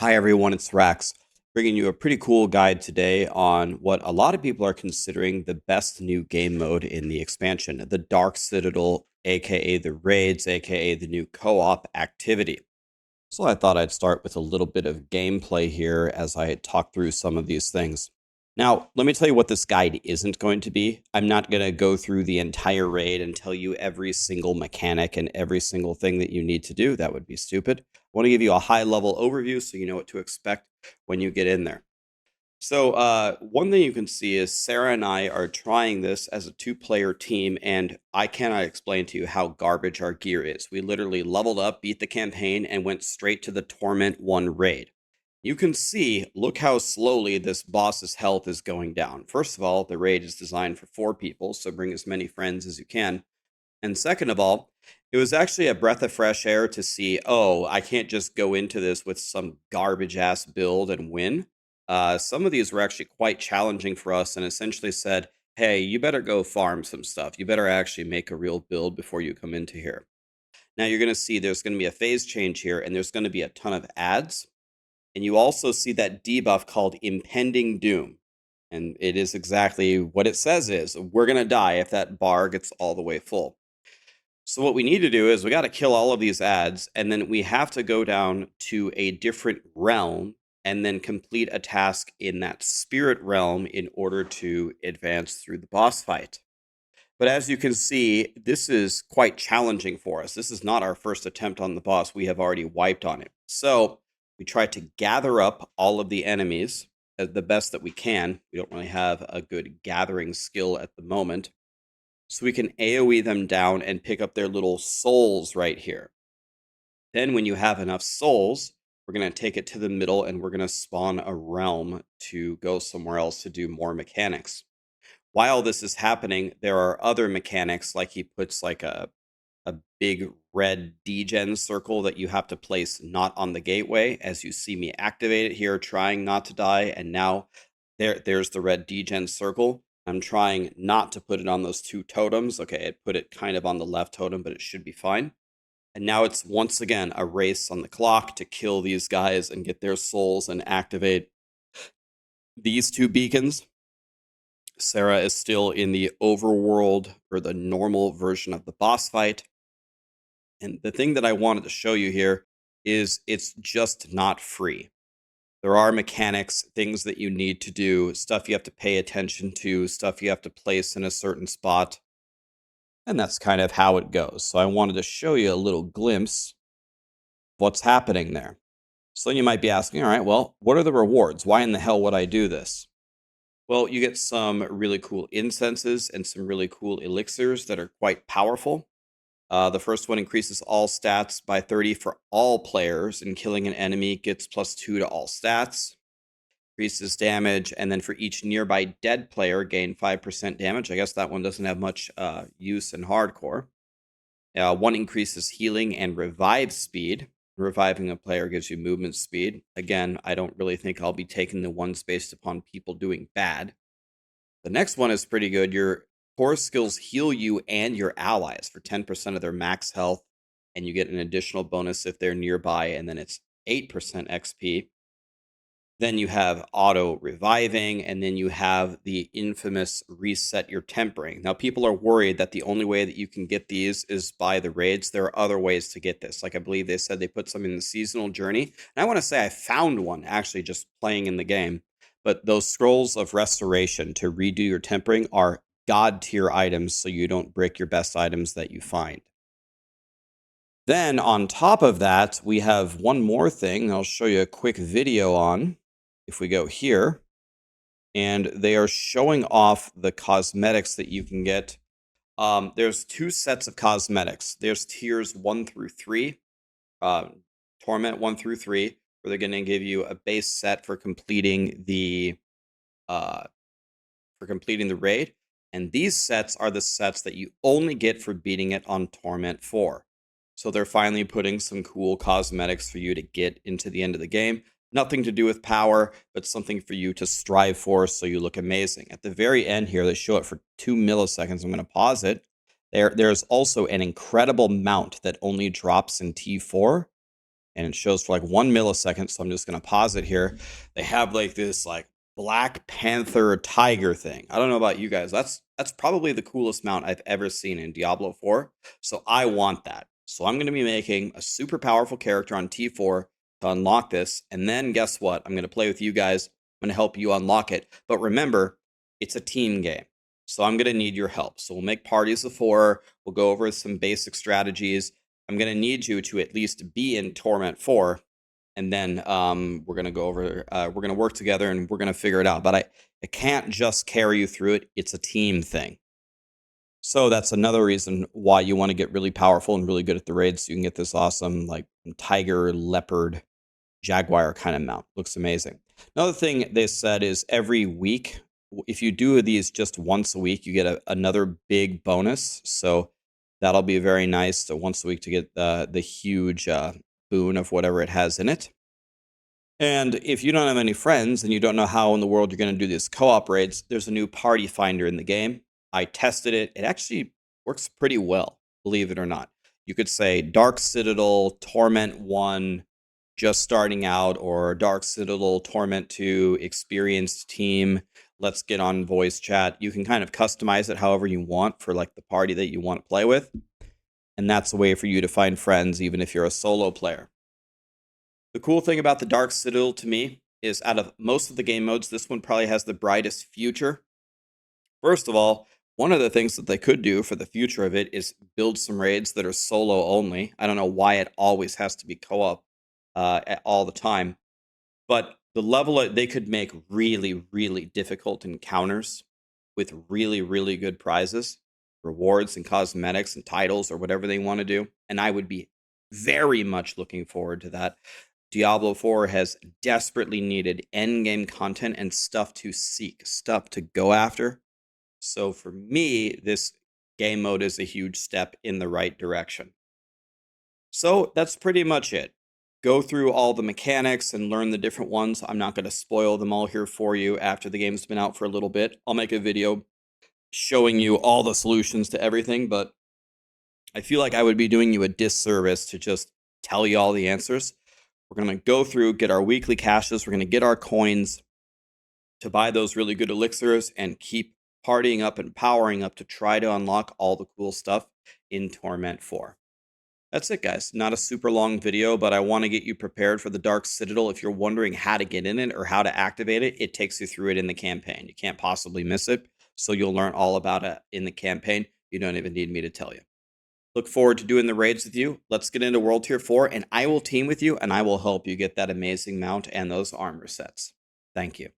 Hi everyone, it's Rax, bringing you a pretty cool guide today on what a lot of people are considering the best new game mode in the expansion, the Dark Citadel, aka the raids, aka the new co-op activity. So I thought I'd start with a little bit of gameplay here as I talk through some of these things. Now, let me tell you what this guide isn't going to be. I'm not going to go through the entire raid and tell you every single mechanic and every single thing that you need to do. That would be stupid. I want to give you a high-level overview so you know what to expect when you get in there. So one thing you can see is Sarah and I are trying this as a two-player team, and I cannot explain to you how garbage our gear is. We literally leveled up, beat the campaign, and went straight to the Torment 1 raid. You can see, look how slowly this boss's health is going down. First of all, the raid is designed for 4 people, so bring as many friends as you can. And second of all, it was actually a breath of fresh air to see, oh, I can't just go into this with some garbage ass build and win. Some of these were actually quite challenging for us and essentially said, hey, you better go farm some stuff. You better actually make a real build before you come into here. Now you're going to see there's going to be a phase change here and there's going to be a ton of ads. And you also see that debuff called Impending Doom. And it is exactly what it says is, we're going to die if that bar gets all the way full. So what we need to do is we got to kill all of these ads, and then we have to go down to a different realm and then complete a task in that spirit realm in order to advance through the boss fight. But as you can see, this is quite challenging for us. This is not our first attempt on the boss. We have already wiped on it. So we try to gather up all of the enemies the best that we can. We don't really have a good gathering skill at the moment. So we can AoE them down and pick up their little souls right here. Then when you have enough souls, we're going to take it to the middle and we're going to spawn a realm to go somewhere else to do more mechanics. While this is happening, there are other mechanics, like he puts like a big red degen circle that you have to place not on the gateway. As you see me activate it here, trying not to die, and now there's the red degen circle. I'm trying not to put it on those 2 totems. Okay, it put it kind of on the left totem, but it should be fine. And now it's once again a race on the clock to kill these guys and get their souls and activate these 2 beacons. Sarah is still in the overworld, or the normal version of the boss fight. And the thing that I wanted to show you here is it's just not free. There are mechanics, things that you need to do, stuff you have to pay attention to, stuff you have to place in a certain spot. And that's kind of how it goes. So I wanted to show you a little glimpse of what's happening there. So you might be asking, all right, well, what are the rewards? Why in the hell would I do this? Well, you get some really cool incenses and some really cool elixirs that are quite powerful. The first one increases all stats by 30 for all players, and killing an enemy gets +2 to all stats. Increases damage, and then for each nearby dead player, gain 5% damage. I guess that one doesn't have much use in hardcore. One increases healing and revive speed. Reviving a player gives you movement speed. Again, I don't really think I'll be taking the ones based upon people doing bad. The next one is pretty good. Your core skills heal you and your allies for 10% of their max health, and you get an additional bonus if they're nearby, and then it's 8% XP. Then you have auto reviving, and then you have the infamous reset your tempering. Now, people are worried that the only way that you can get these is by the raids. There are other ways to get this. Like I believe they said they put some in the seasonal journey. And I want to say I found one actually just playing in the game. But those scrolls of restoration to redo your tempering are god tier items, so you don't break your best items that you find. Then on top of that, we have one more thing I'll show you a quick video on. If we go here, and they are showing off the cosmetics that you can get. There's 2 sets of cosmetics. There's tiers 1 through 3, Torment 1 through 3, where they're going to give you a base set for completing the raid. And these sets are the sets that you only get for beating it on Torment 4. So they're finally putting some cool cosmetics for you to get into the end of the game. Nothing to do with power, but something for you to strive for so you look amazing. At the very end here, they show it for 2 milliseconds. I'm going to pause it. There's also an incredible mount that only drops in T4. and it shows for like 1 millisecond. So I'm just going to pause it here. They have like this like Black Panther tiger thing. I don't know about you guys. That's probably the coolest mount I've ever seen in Diablo 4. So I want that. So I'm going to be making a super powerful character on T4 to unlock this. And then guess what? I'm going to play with you guys. I'm going to help you unlock it. But remember, it's a team game. So I'm going to need your help. So we'll make parties of 4. We'll go over some basic strategies. I'm going to need you to at least be in Torment 4. And then we're going to go over, we're going to work together and we're going to figure it out. But I can't just carry you through it. It's a team thing. So that's another reason why you want to get really powerful and really good at the raids. So you can get this awesome like tiger, leopard, jaguar kind of mount. Looks amazing. Another thing they said is every week, if you do these just once a week, you get another big bonus. So that'll be very nice. So once a week to get the huge boon of whatever it has in it. And if you don't have any friends and you don't know how in the world you're going to do these co-op raids, there's a new party finder in the game. I tested it. It actually works pretty well, believe it or not. You could say Dark Citadel, Torment 1, just starting out, or Dark Citadel, Torment 2, experienced team, let's get on voice chat. You can kind of customize it however you want for like the party that you want to play with. And that's a way for you to find friends, even if you're a solo player. The cool thing about the Dark Citadel to me is out of most of the game modes, this one probably has the brightest future. First of all, one of the things that they could do for the future of it is build some raids that are solo only. I don't know why it always has to be co-op all the time, but the level they could make really, really difficult encounters with really, really good prizes, rewards, and cosmetics and titles or whatever they want to do. And I would be very much looking forward to that. Diablo 4 has desperately needed endgame content and stuff to seek, stuff to go after. So for me, this game mode is a huge step in the right direction. So that's pretty much it. Go through all the mechanics and learn the different ones. I'm not going to spoil them all here for you after the game's been out for a little bit. I'll make a video showing you all the solutions to everything, but I feel like I would be doing you a disservice to just tell you all the answers. We're going to go through, get our weekly caches. We're going to get our coins to buy those really good elixirs and keep partying up and powering up to try to unlock all the cool stuff in Torment 4. That's it, guys. Not a super long video, but I want to get you prepared for the Dark Citadel. If you're wondering how to get in it or how to activate it, it takes you through it in the campaign. You can't possibly miss it, so you'll learn all about it in the campaign. You don't even need me to tell you. Look forward to doing the raids with you. Let's get into World Tier 4, and I will team with you, and I will help you get that amazing mount and those armor sets. Thank you.